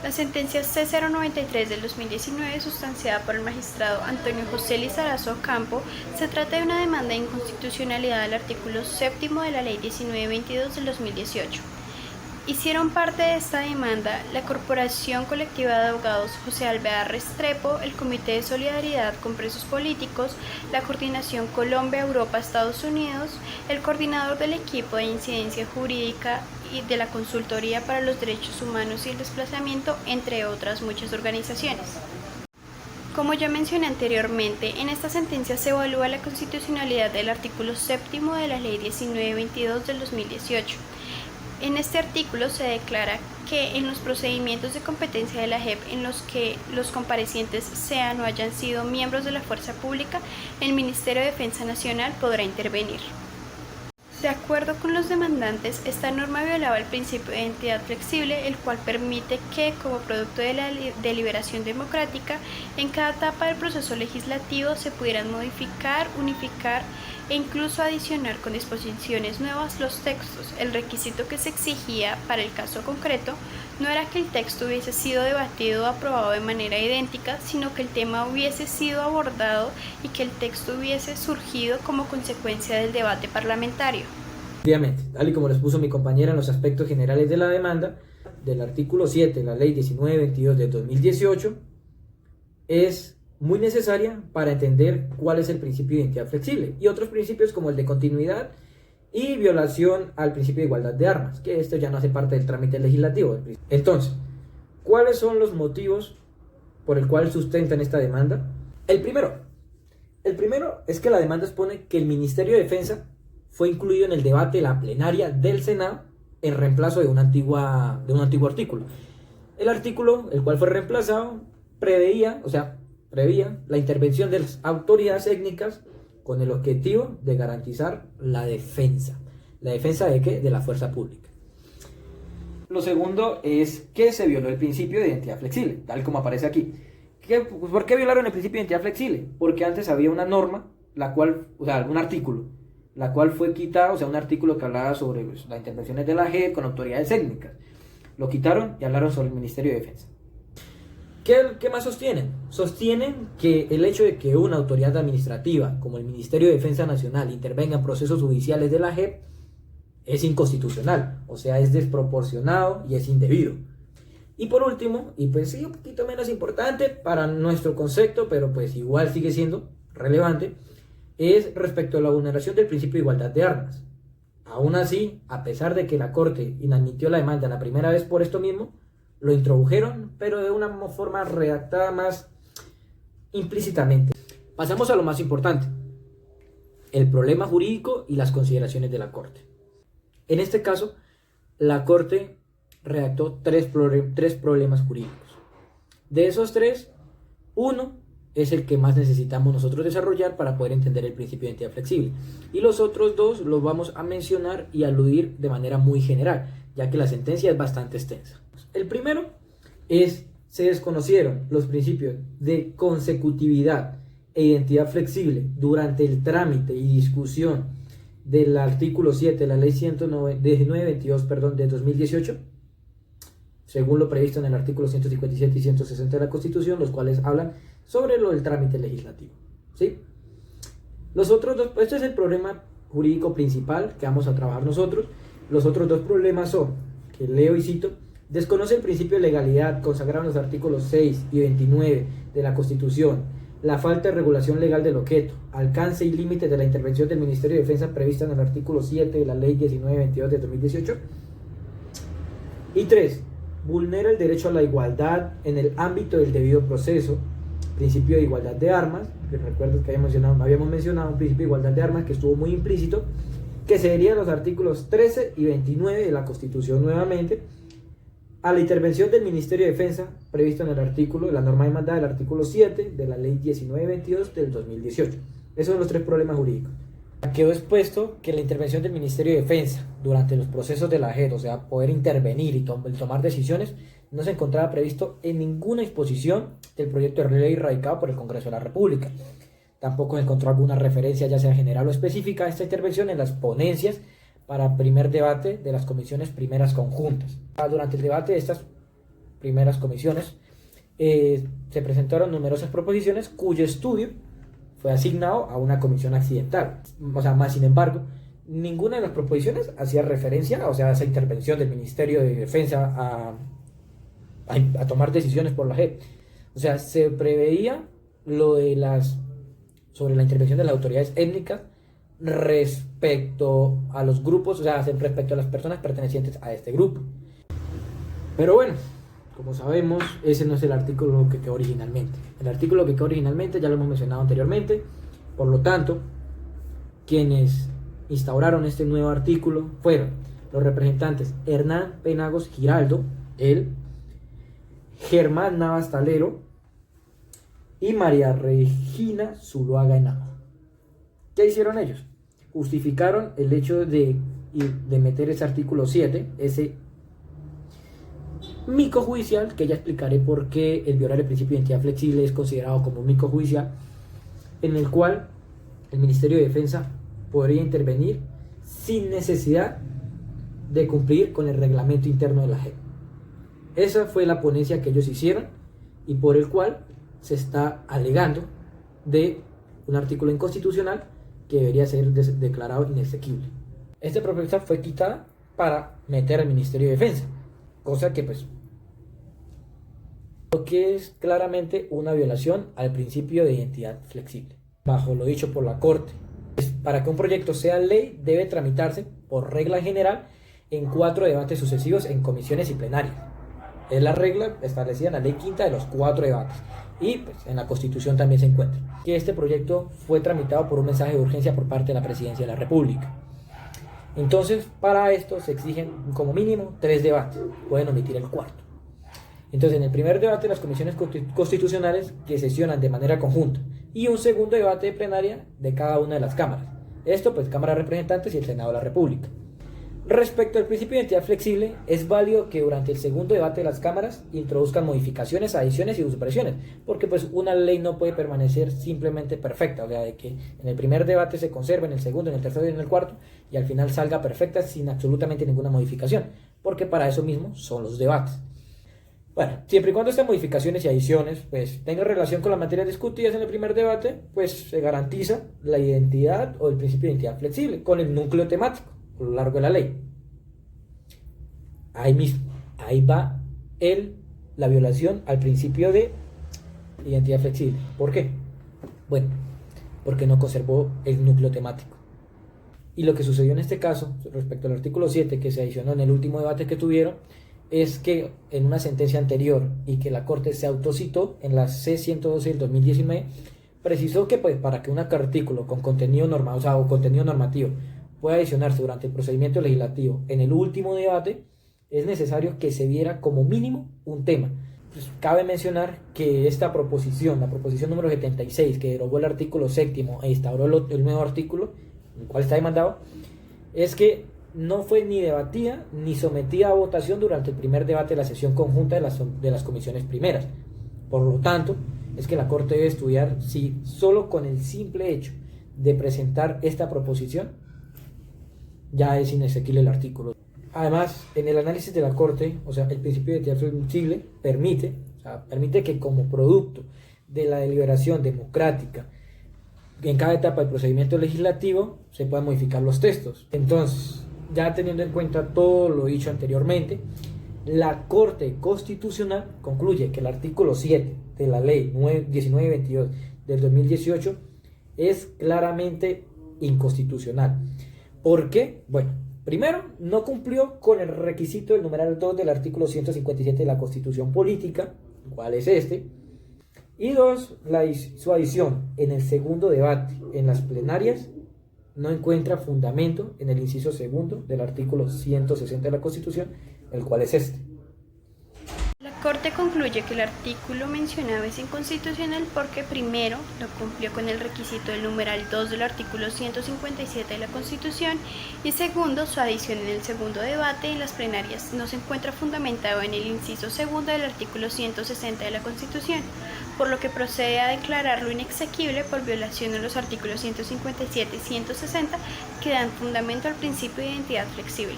La sentencia C093 del 2019, sustanciada por el magistrado Antonio José Lizarazo Ocampo, se trata de una demanda de inconstitucionalidad del artículo 7 de la Ley 1922 del 2018. Hicieron parte de esta demanda la Corporación Colectiva de Abogados José Alvear Restrepo, el Comité de Solidaridad con Presos Políticos, la Coordinación Colombia-Europa-Estados Unidos, el coordinador del equipo de incidencia jurídica y de la Consultoría para los Derechos Humanos y el Desplazamiento, entre otras muchas organizaciones. Como ya mencioné anteriormente, en esta sentencia se evalúa la constitucionalidad del artículo 7 de la Ley 1922 del 2018. En este artículo se declara que en los procedimientos de competencia de la JEP en los que los comparecientes sean o hayan sido miembros de la fuerza pública, el Ministerio de Defensa Nacional podrá intervenir. De acuerdo con los demandantes, esta norma violaba el principio de identidad flexible, el cual permite que, como producto de la deliberación democrática, en cada etapa del proceso legislativo se pudieran modificar, unificar e incluso adicionar con disposiciones nuevas los textos. El requisito que se exigía para el caso concreto no era que el texto hubiese sido debatido o aprobado de manera idéntica, sino que el tema hubiese sido abordado y que el texto hubiese surgido como consecuencia del debate parlamentario. Obviamente, tal y como les puso mi compañera en los aspectos generales de la demanda, del artículo 7 de la Ley 1922 de 2018, es muy necesaria para entender cuál es el principio de identidad flexible y otros principios como el de continuidad y violación al principio de igualdad de armas, que esto ya no hace parte del trámite legislativo. Entonces, ¿cuáles son los motivos por el cual sustentan esta demanda? El primero es que la demanda expone que el Ministerio de Defensa fue incluido en el debate de la plenaria del Senado en reemplazo de un antiguo artículo. El artículo, el cual fue reemplazado, prevía la intervención de las autoridades étnicas con el objetivo de garantizar la defensa. ¿La defensa de qué? De la fuerza pública. Lo segundo es que se violó el principio de identidad flexible, tal como aparece aquí. ¿Por qué violaron el principio de identidad flexible? Porque antes había una norma, un artículo, la cual fue quitada, un artículo que hablaba sobre las intervenciones de la JEP con autoridades étnicas. Lo quitaron y hablaron sobre el Ministerio de Defensa. ¿Qué más sostienen? Sostienen que el hecho de que una autoridad administrativa como el Ministerio de Defensa Nacional intervenga en procesos judiciales de la JEP es inconstitucional, es desproporcionado y es indebido. Y por último, y pues sí, un poquito menos importante para nuestro concepto, pero pues igual sigue siendo relevante, es respecto a la vulneración del principio de igualdad de armas. Aún así, a pesar de que la Corte inadmitió la demanda la primera vez por esto mismo, lo introdujeron, pero de una forma redactada más implícitamente. Pasamos a lo más importante, el problema jurídico y las consideraciones de la Corte. En este caso, la Corte redactó tres problemas jurídicos. De esos tres, uno es el que más necesitamos nosotros desarrollar para poder entender el principio de identidad flexible. Y los otros dos los vamos a mencionar y aludir de manera muy general, ya que la sentencia es bastante extensa. El primero se desconocieron los principios de consecutividad e identidad flexible durante el trámite y discusión del artículo 7 de la Ley 1922 de 2018, según lo previsto en el artículo 157 y 160 de la Constitución, los cuales hablan sobre lo del trámite legislativo. ¿Sí? Los otros dos, este es el problema jurídico principal que vamos a trabajar nosotros. Los otros dos problemas son, que leo y cito: desconoce el principio de legalidad consagrado en los artículos 6 y 29 de la Constitución, la falta de regulación legal del objeto, alcance y límites de la intervención del Ministerio de Defensa prevista en el artículo 7 de la Ley 1922 de 2018. Y 3. Vulnera el derecho a la igualdad en el ámbito del debido proceso, principio de igualdad de armas, que recuerdo que habíamos mencionado un principio de igualdad de armas que estuvo muy implícito, que se deriva de los artículos 13 y 29 de la Constitución nuevamente, a la intervención del Ministerio de Defensa previsto en la norma demandada del artículo 7 de la Ley 1922 del 2018. Esos son los tres problemas jurídicos. Quedó expuesto que la intervención del Ministerio de Defensa durante los procesos de la JEP, poder intervenir y tomar decisiones, no se encontraba previsto en ninguna disposición del proyecto de ley radicado por el Congreso de la República. Tampoco se encontró alguna referencia, ya sea general o específica, a esta intervención en las ponencias para primer debate de las comisiones primeras conjuntas. Durante el debate de estas primeras comisiones, se presentaron numerosas proposiciones cuyo estudio fue asignado a una comisión accidental. O sea, más sin embargo, ninguna de las proposiciones hacía referencia, o sea, a esa intervención del Ministerio de Defensa a tomar decisiones por la JEP. O sea, se preveía lo de sobre la intervención de las autoridades étnicas respecto a los grupos, o sea, respecto a las personas pertenecientes a este grupo. Pero bueno, como sabemos, ese no es el artículo que quedó originalmente. El artículo que quedó originalmente ya lo hemos mencionado anteriormente. Por lo tanto, quienes instauraron este nuevo artículo fueron los representantes Hernán Penagos Giraldo, él, Germán Navas Talero y María Regina Zuluaga Henao. ¿Qué hicieron ellos? Justificaron el hecho de meter ese artículo 7, ese mico judicial, que ya explicaré por qué el violar el principio de identidad flexible es considerado como un mico judicial, en el cual el Ministerio de Defensa podría intervenir sin necesidad de cumplir con el reglamento interno de la JEP. Esa fue la ponencia que ellos hicieron y por el cual se está alegando de un artículo inconstitucional que debería ser declarado inexequible. Esta propuesta fue quitada para meter al Ministerio de Defensa, cosa que pues lo que es claramente una violación al principio de identidad flexible. Bajo lo dicho por la Corte, para que un proyecto sea ley debe tramitarse por regla general en 4 debates sucesivos en comisiones y plenarias. Es la regla establecida en la ley quinta de los 4 debates y pues en la Constitución también se encuentra que este proyecto fue tramitado por un mensaje de urgencia por parte de la Presidencia de la República. Entonces, para esto se exigen como mínimo 3 debates, pueden omitir el cuarto. Entonces, en el primer debate, las comisiones constitucionales que sesionan de manera conjunta y un segundo debate de plenaria de cada una de las cámaras. Esto, pues, Cámara de Representantes y el Senado de la República. Respecto al principio de identidad flexible, es válido que durante el segundo debate de las cámaras introduzcan modificaciones, adiciones y supresiones, porque pues una ley no puede permanecer simplemente perfecta, o sea, de que en el primer debate se conserve, en el segundo, en el tercero y en el cuarto, y al final salga perfecta sin absolutamente ninguna modificación, porque para eso mismo son los debates. Bueno, siempre y cuando estas modificaciones y adiciones pues tengan relación con las materias discutidas en el primer debate, pues se garantiza la identidad o el principio de identidad flexible con el núcleo temático a lo largo de la ley. Ahí mismo, ahí va la violación al principio de identidad flexible. ¿Por qué? Bueno, porque no conservó el núcleo temático. Y lo que sucedió en este caso, respecto al artículo 7 que se adicionó en el último debate que tuvieron, es que en una sentencia anterior y que la Corte se autocitó en la C-112 del 2019, precisó que pues, para que un artículo con contenido normado, o sea, o contenido normativo pueda adicionarse durante el procedimiento legislativo en el último debate, es necesario que se viera como mínimo un tema. Pues, cabe mencionar que esta proposición, la proposición número 76, que derogó el artículo 7º e instauró el nuevo artículo, el cual está demandado, es que no fue ni debatida ni sometida a votación durante el primer debate de la sesión conjunta de las comisiones primeras. Por lo tanto, es que la Corte debe estudiar si solo con el simple hecho de presentar esta proposición ya es inexequible el artículo. Además, en el análisis de la Corte, o sea, el principio de identidad flexible permite que como producto de la deliberación democrática en cada etapa del procedimiento legislativo se puedan modificar los textos. Entonces, ya teniendo en cuenta todo lo dicho anteriormente, la Corte Constitucional concluye que el artículo 7 de la ley 1922 del 2018 es claramente inconstitucional. ¿Por qué? Bueno, primero, no cumplió con el requisito del numeral 2 del artículo 157 de la Constitución Política, ¿cuál es este? Y dos, su adición en el segundo debate en las plenarias no encuentra fundamento en el inciso segundo del artículo 160 de la Constitución, el cual es este. La Corte concluye que el artículo mencionado es inconstitucional porque primero no cumplió con el requisito del numeral 2 del artículo 157 de la Constitución y segundo, su adición en el segundo debate en las plenarias no se encuentra fundamentado en el inciso segundo del artículo 160 de la Constitución, por lo que procede a declararlo inexequible por violación de los artículos 157 y 160 que dan fundamento al principio de identidad flexible.